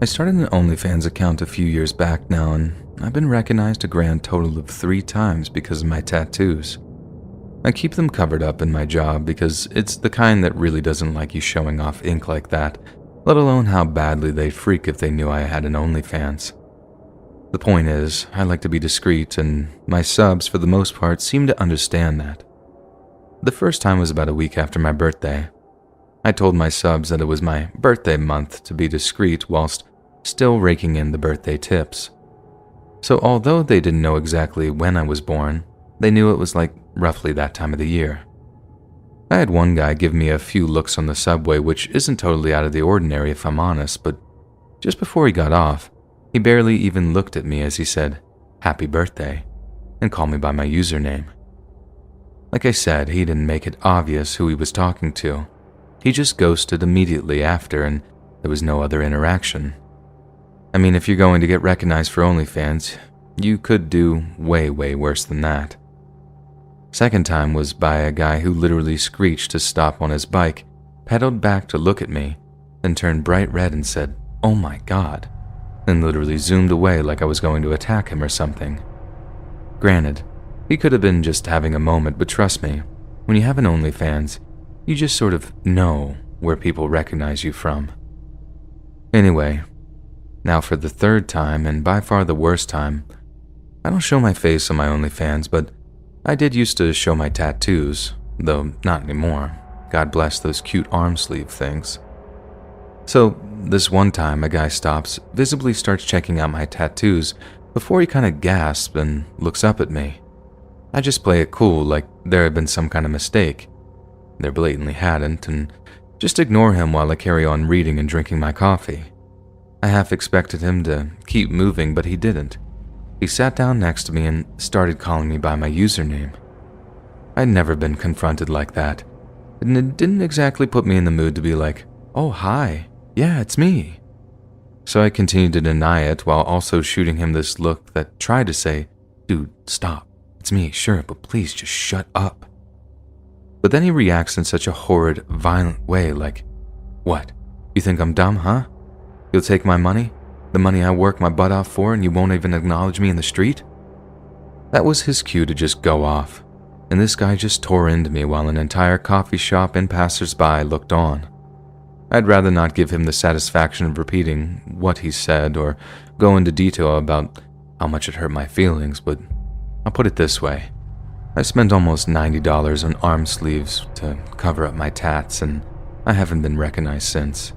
I started an Onlyfans account a few years back now, and I've been recognized a grand total of 3 times because of my tattoos. I keep them covered up in my job because it's the kind that really doesn't like you showing off ink like that, let alone how badly they'd freak if they knew I had an Onlyfans. The point is, I like to be discreet, and my subs, for the most part, seem to understand that. The first time was about a week after my birthday. I told my subs that it was my birthday month to be discreet whilst still raking in the birthday tips. So although they didn't know exactly when I was born, they knew it was like roughly that time of the year. I had one guy give me a few looks on the subway, which isn't totally out of the ordinary if I'm honest, but just before he got off, he barely even looked at me as he said, "Happy birthday," and called me by my username. Like I said, he didn't make it obvious who he was talking to. He just ghosted immediately after, and there was no other interaction. I mean, if you're going to get recognized for OnlyFans, you could do way worse than that. Second time was by a guy who literally screeched to stop on his bike, pedaled back to look at me, then turned bright red and said, "Oh my God," then literally zoomed away like I was going to attack him or something. Granted, he could have been just having a moment, but trust me, when you have an OnlyFans, you just sort of know where people recognize you from. Anyway, now for the third time, and by far the worst time, I don't show my face on my OnlyFans, but I did used to show my tattoos, though not anymore. God bless those cute arm sleeve things. So, this one time a guy stops, visibly starts checking out my tattoos before he kind of gasps and looks up at me. I just play it cool, like there had been some kind of mistake. There blatantly hadn't, and just ignore him while I carry on reading and drinking my coffee. I half expected him to keep moving, but he didn't. He sat down next to me and started calling me by my username. I'd never been confronted like that, and it didn't exactly put me in the mood to be like, "Oh, hi, yeah, it's me." So I continued to deny it while also shooting him this look that tried to say, "Dude, stop. It's me, sure, but please just shut up." But then he reacts in such a horrid, violent way like, "What? You think I'm dumb, huh? You'll take my money? The money I work my butt off for, and you won't even acknowledge me in the street?" That was his cue to just go off, and this guy just tore into me while an entire coffee shop and passers-by looked on. I'd rather not give him the satisfaction of repeating what he said or go into detail about how much it hurt my feelings, but I'll put it this way. I spent almost $90 on arm sleeves to cover up my tats, and I haven't been recognized since.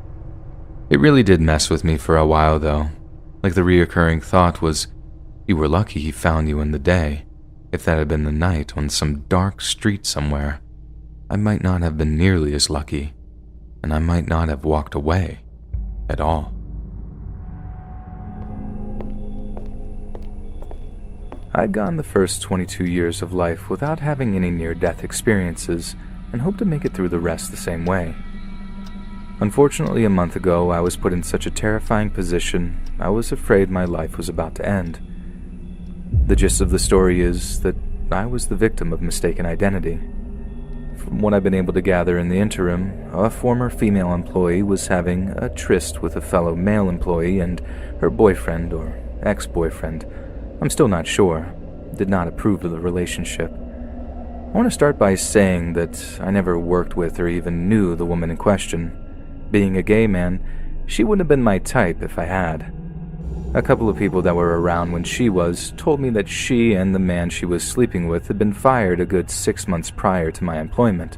It really did mess with me for a while, though. Like the reoccurring thought was, you were lucky he found you in the day. If that had been the night on some dark street somewhere, I might not have been nearly as lucky, and I might not have walked away at all. I'd gone the first 22 years of life without having any near-death experiences and hoped to make it through the rest the same way. Unfortunately, a month ago, I was put in such a terrifying position, I was afraid my life was about to end. The gist of the story is that I was the victim of mistaken identity. From what I've been able to gather in the interim, a former female employee was having a tryst with a fellow male employee, and her boyfriend or ex-boyfriend, I'm still not sure, did not approve of the relationship. I want to start by saying that I never worked with or even knew the woman in question. Being a gay man, she wouldn't have been my type if I had. A couple of people that were around when she was told me that she and the man she was sleeping with had been fired a good 6 months prior to my employment.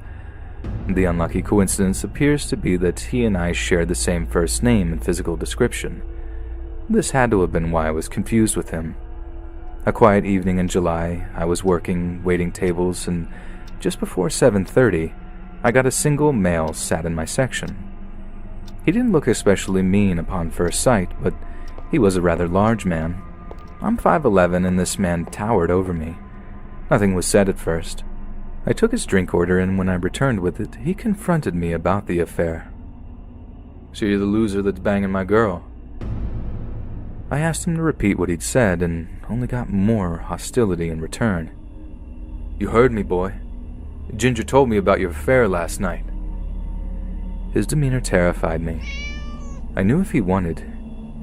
The unlucky coincidence appears to be that he and I shared the same first name and physical description. This had to have been why I was confused with him. A quiet evening in July, I was working, waiting tables, and just before 7:30, I got a single male sat in my section. He didn't look especially mean upon first sight, but he was a rather large man. I'm 5'11", and this man towered over me. Nothing was said at first. I took his drink order, and when I returned with it, he confronted me about the affair. "So you're the loser that's banging my girl?" I asked him to repeat what he'd said, and only got more hostility in return. "You heard me, boy. Ginger told me about your affair last night." His demeanor terrified me. I knew if he wanted,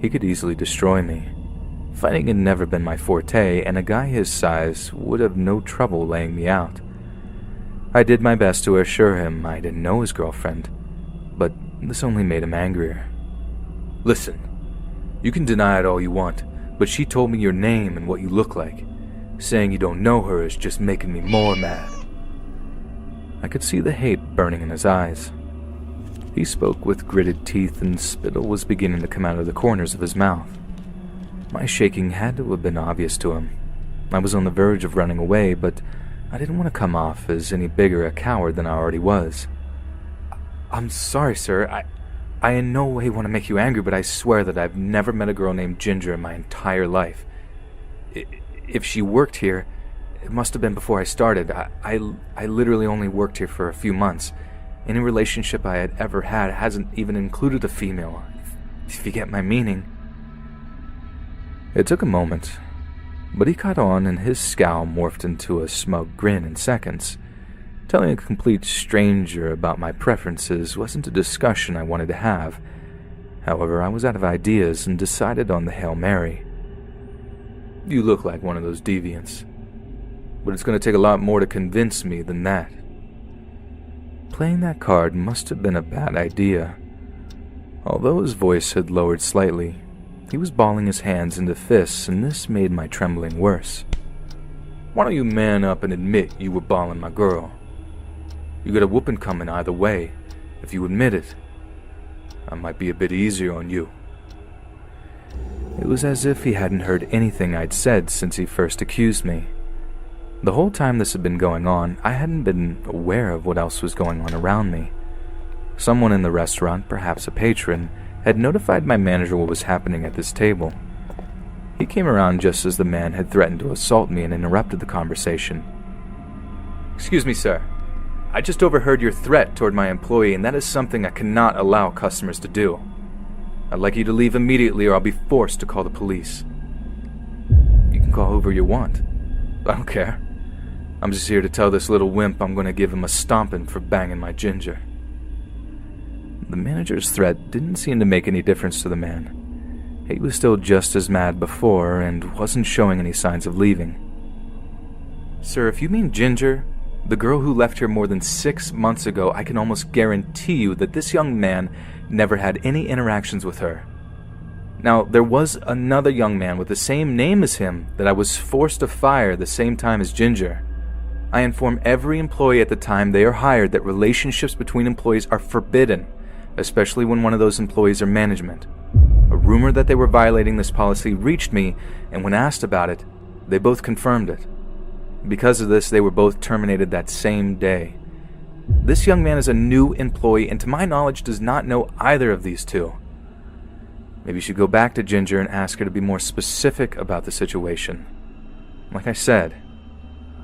He could easily destroy me. Fighting had never been my forte, and a guy his size would have no trouble laying me out. I did my best to assure him I didn't know his girlfriend, but this only made him angrier. "Listen, you can deny it all you want, but she told me your name and what you look like. Saying you don't know her is just making me more mad." I could see the hate burning in his eyes. He spoke with gritted teeth, and spittle was beginning to come out of the corners of his mouth. My shaking had to have been obvious to him. I was on the verge of running away, but I didn't want to come off as any bigger a coward than I already was. "I'm sorry, sir. I in no way want to make you angry, but I swear that I've never met a girl named Ginger in my entire life. If she worked here, it must have been before I started. I literally only worked here for a few months. Any relationship I had ever had hasn't even included a female, if you get my meaning." It took a moment, but he caught on, and his scowl morphed into a smug grin in seconds. Telling a complete stranger about my preferences wasn't a discussion I wanted to have. However, I was out of ideas and decided on the Hail Mary. "You look like one of those deviants, but it's going to take a lot more to convince me than that." Playing that card must have been a bad idea. Although his voice had lowered slightly, he was balling his hands into fists, and this made my trembling worse. "Why don't you man up and admit you were balling my girl? You got a whooping coming either way. If you admit it, I might be a bit easier on you." It was as if he hadn't heard anything I'd said since he first accused me. The whole time this had been going on, I hadn't been aware of what else was going on around me. Someone in the restaurant, perhaps a patron, had notified my manager what was happening at this table. He came around just as the man had threatened to assault me and interrupted the conversation. "Excuse me, sir. I just overheard your threat toward my employee, and that is something I cannot allow customers to do. I'd like you to leave immediately, or I'll be forced to call the police." "You can call whoever you want. I don't care. I'm just here to tell this little wimp I'm going to give him a stomping for banging my Ginger." The manager's threat didn't seem to make any difference to the man. He was still just as mad before and wasn't showing any signs of leaving. "Sir, if you mean Ginger, the girl who left here more than 6 months ago, I can almost guarantee you that this young man never had any interactions with her. Now, there was another young man with the same name as him that I was forced to fire the same time as Ginger. I inform every employee at the time they are hired that relationships between employees are forbidden, especially when one of those employees are management. A rumor that they were violating this policy reached me, and when asked about it, they both confirmed it. Because of this, they were both terminated that same day. This young man is a new employee, and to my knowledge does not know either of these two. Maybe you should go back to Ginger and ask her to be more specific about the situation. Like I said,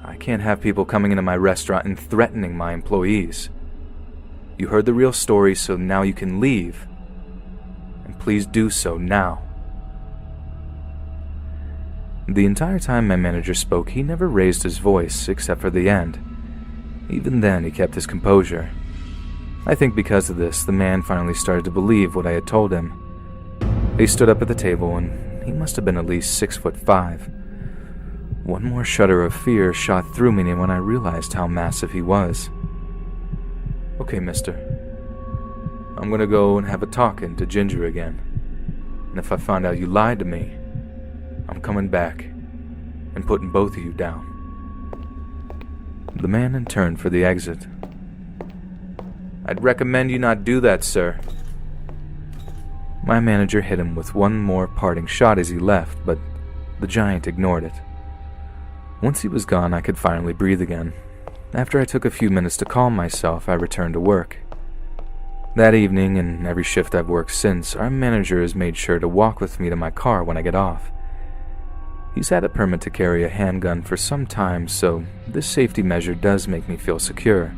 I can't have people coming into my restaurant and threatening my employees. You heard the real story, so now you can leave. And please do so now." The entire time my manager spoke, he never raised his voice, except for the end. Even then, he kept his composure. I think because of this, the man finally started to believe what I had told him. He stood up at the table, and he must have been at least 6'5". One more shudder of fear shot through me when I realized how massive he was. "Okay, mister. I'm gonna go and have a talking to Ginger again. And if I find out you lied to me, I'm coming back and putting both of you down." The man turned for the exit. "I'd recommend you not do that, sir." My manager hit him with one more parting shot as he left, but the giant ignored it. Once he was gone, I could finally breathe again. After I took a few minutes to calm myself, I returned to work. That evening, and every shift I've worked since, our manager has made sure to walk with me to my car when I get off. He's had a permit to carry a handgun for some time, so this safety measure does make me feel secure.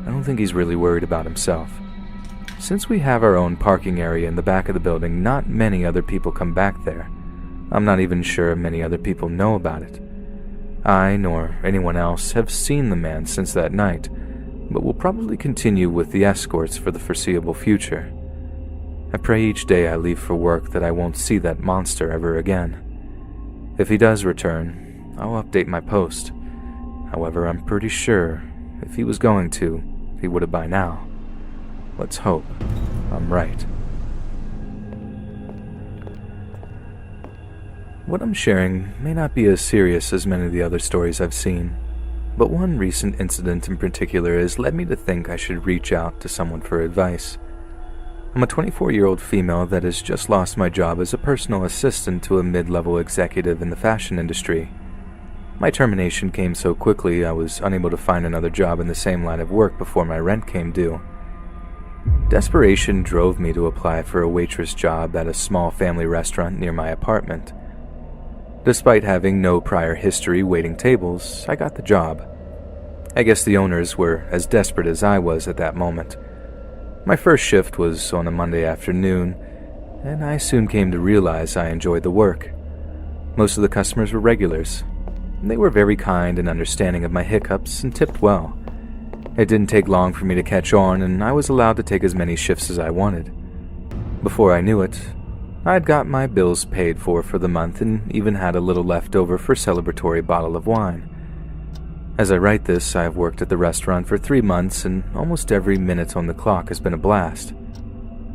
I don't think he's really worried about himself. Since we have our own parking area in the back of the building, not many other people come back there. I'm not even sure many other people know about it. I, nor anyone else, have seen the man since that night, but will probably continue with the escorts for the foreseeable future. I pray each day I leave for work that I won't see that monster ever again. If he does return, I'll update my post. However, I'm pretty sure if he was going to, he would have by now. Let's hope I'm right. What I'm sharing may not be as serious as many of the other stories I've seen, but one recent incident in particular has led me to think I should reach out to someone for advice. I'm a 24-year-old female that has just lost my job as a personal assistant to a mid-level executive in the fashion industry. My termination came so quickly I was unable to find another job in the same line of work before my rent came due. Desperation drove me to apply for a waitress job at a small family restaurant near my apartment. Despite having no prior history waiting tables, I got the job. I guess the owners were as desperate as I was at that moment. My first shift was on a Monday afternoon, and I soon came to realize I enjoyed the work. Most of the customers were regulars. They were very kind and understanding of my hiccups and tipped well. It didn't take long for me to catch on, and I was allowed to take as many shifts as I wanted. Before I knew it, I'd got my bills paid for the month and even had a little left over for a celebratory bottle of wine. As I write this, I've worked at the restaurant for 3 months and almost every minute on the clock has been a blast.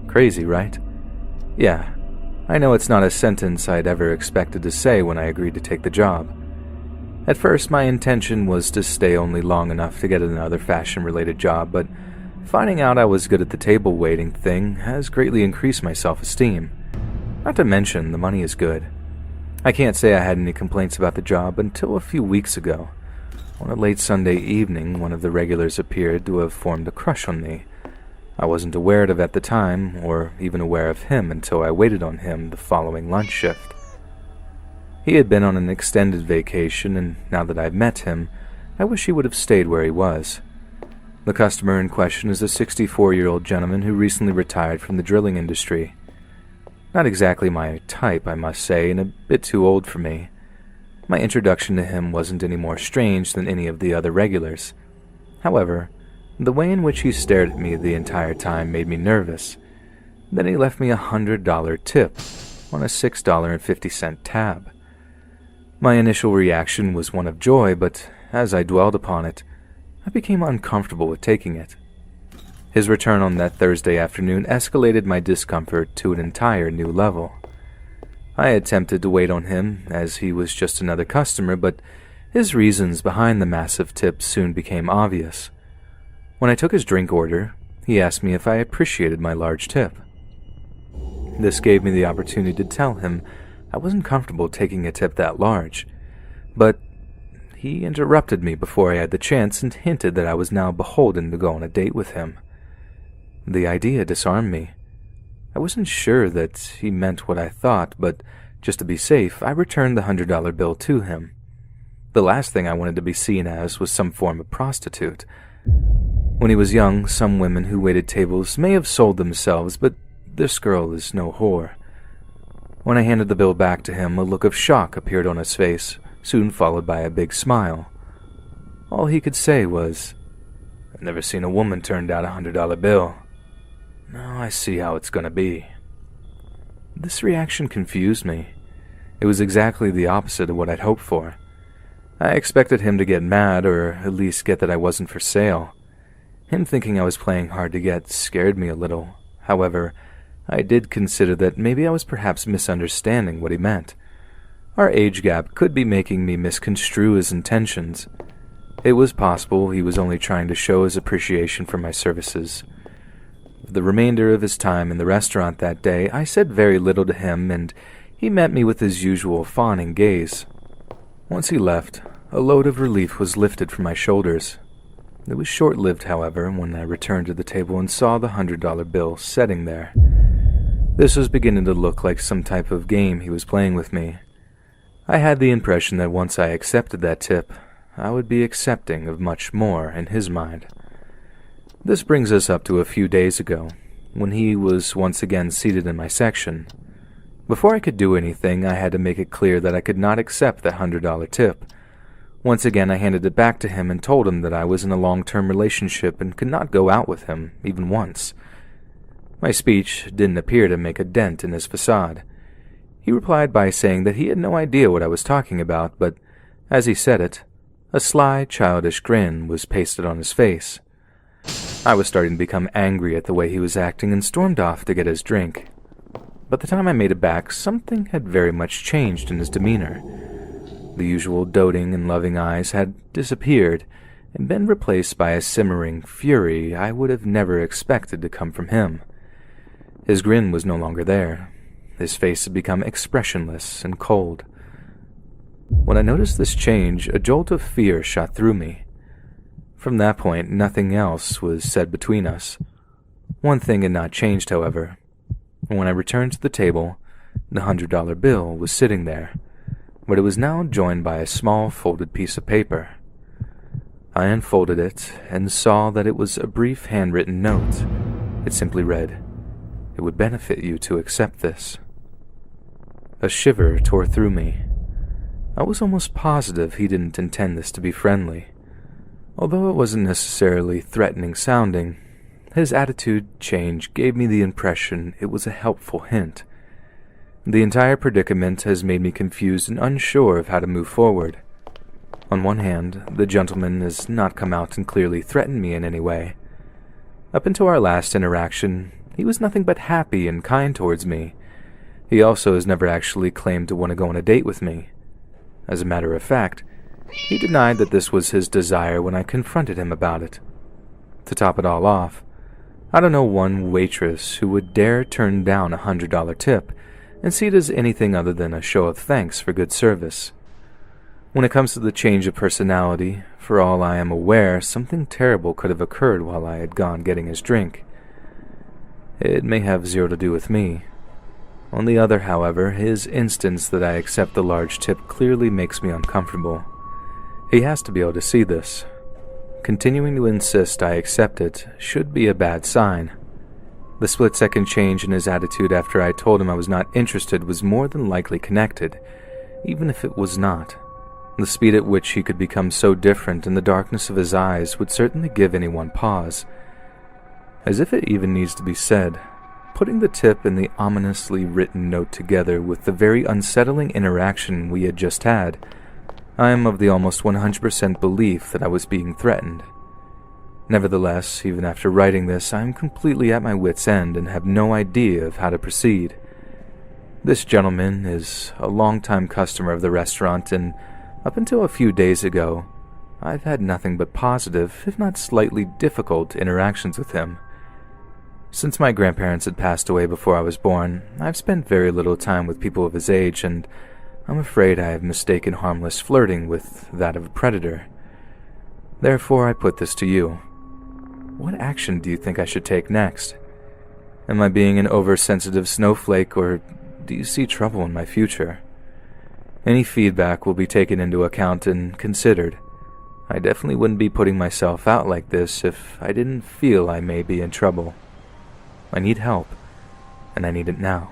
Crazy, right? Yeah, I know it's not a sentence I'd ever expected to say when I agreed to take the job. At first, my intention was to stay only long enough to get another fashion-related job, but finding out I was good at the table waiting thing has greatly increased my self-esteem. Not to mention, the money is good. I can't say I had any complaints about the job until a few weeks ago. On a late Sunday evening, one of the regulars appeared to have formed a crush on me. I wasn't aware of it at the time, or even aware of him until I waited on him the following lunch shift. He had been on an extended vacation, and now that I've met him, I wish he would have stayed where he was. The customer in question is a 64-year-old gentleman who recently retired from the drilling industry. Not exactly my type, I must say, and a bit too old for me. My introduction to him wasn't any more strange than any of the other regulars. However, the way in which he stared at me the entire time made me nervous. Then he left me $100 tip on a $6.50 tab. My initial reaction was one of joy, but as I dwelled upon it, I became uncomfortable with taking it. His return on that Thursday afternoon escalated my discomfort to an entire new level. I attempted to wait on him, as he was just another customer, but his reasons behind the massive tip soon became obvious. When I took his drink order, he asked me if I appreciated my large tip. This gave me the opportunity to tell him I wasn't comfortable taking a tip that large, but he interrupted me before I had the chance and hinted that I was now beholden to go on a date with him. The idea disarmed me. I wasn't sure that he meant what I thought, but just to be safe, I returned the $100 bill to him. The last thing I wanted to be seen as was some form of prostitute. When he was young, some women who waited tables may have sold themselves, but this girl is no whore. When I handed the bill back to him, a look of shock appeared on his face, soon followed by a big smile. All he could say was, "I've never seen a woman turn down a $100 bill. Now I see how it's gonna be." This reaction confused me. It was exactly the opposite of what I'd hoped for. I expected him to get mad, or at least get that I wasn't for sale. Him thinking I was playing hard to get scared me a little. However, I did consider that maybe I was perhaps misunderstanding what he meant. Our age gap could be making me misconstrue his intentions. It was possible he was only trying to show his appreciation for my services. For the remainder of his time in the restaurant that day, I said very little to him, and he met me with his usual fawning gaze. Once he left, a load of relief was lifted from my shoulders. It was short-lived, however, when I returned to the table and saw the $100 bill sitting there. This was beginning to look like some type of game he was playing with me. I had the impression that once I accepted that tip, I would be accepting of much more in his mind. This brings us up to a few days ago, when he was once again seated in my section. Before I could do anything, I had to make it clear that I could not accept that $100 tip. Once again, I handed it back to him and told him that I was in a long-term relationship and could not go out with him, even once. My speech didn't appear to make a dent in his facade. He replied by saying that he had no idea what I was talking about, but as he said it, a sly, childish grin was pasted on his face. I was starting to become angry at the way he was acting and stormed off to get his drink. By the time I made it back, something had very much changed in his demeanor. The usual doting and loving eyes had disappeared and been replaced by a simmering fury I would have never expected to come from him. His grin was no longer there. His face had become expressionless and cold. When I noticed this change, a jolt of fear shot through me. From that point, nothing else was said between us. One thing had not changed, however. When I returned to the table, the $100 bill was sitting there, but it was now joined by a small folded piece of paper. I unfolded it and saw that it was a brief handwritten note. It simply read, "It would benefit you to accept this." A shiver tore through me. I was almost positive he didn't intend this to be friendly. Although it wasn't necessarily threatening sounding, his attitude change gave me the impression it was a helpful hint. The entire predicament has made me confused and unsure of how to move forward. On one hand, the gentleman has not come out and clearly threatened me in any way. Up until our last interaction, he was nothing but happy and kind towards me. He also has never actually claimed to want to go on a date with me. As a matter of fact, he denied that this was his desire when I confronted him about it. To top it all off, I don't know one waitress who would dare turn down a $100 tip and see it as anything other than a show of thanks for good service. When it comes to the change of personality, for all I am aware, something terrible could have occurred while I had gone getting his drink. It may have zero to do with me. On the other, however, his instance that I accept the large tip clearly makes me uncomfortable. He has to be able to see this. Continuing to insist I accept it should be a bad sign. The split-second change in his attitude after I told him I was not interested was more than likely connected, even if it was not. The speed at which he could become so different and the darkness of his eyes would certainly give anyone pause. As if it even needs to be said, putting the tip and the ominously written note together with the very unsettling interaction we had just had, I am of the almost 100% belief that I was being threatened. Nevertheless, even after writing this, I am completely at my wit's end and have no idea of how to proceed. This gentleman is a long-time customer of the restaurant, and up until a few days ago, I've had nothing but positive, if not slightly difficult, interactions with him. Since my grandparents had passed away before I was born, I've spent very little time with people of his age, and I'm afraid I have mistaken harmless flirting with that of a predator. Therefore, I put this to you. What action do you think I should take next? Am I being an oversensitive snowflake, or do you see trouble in my future? Any feedback will be taken into account and considered. I definitely wouldn't be putting myself out like this if I didn't feel I may be in trouble. I need help, and I need it now.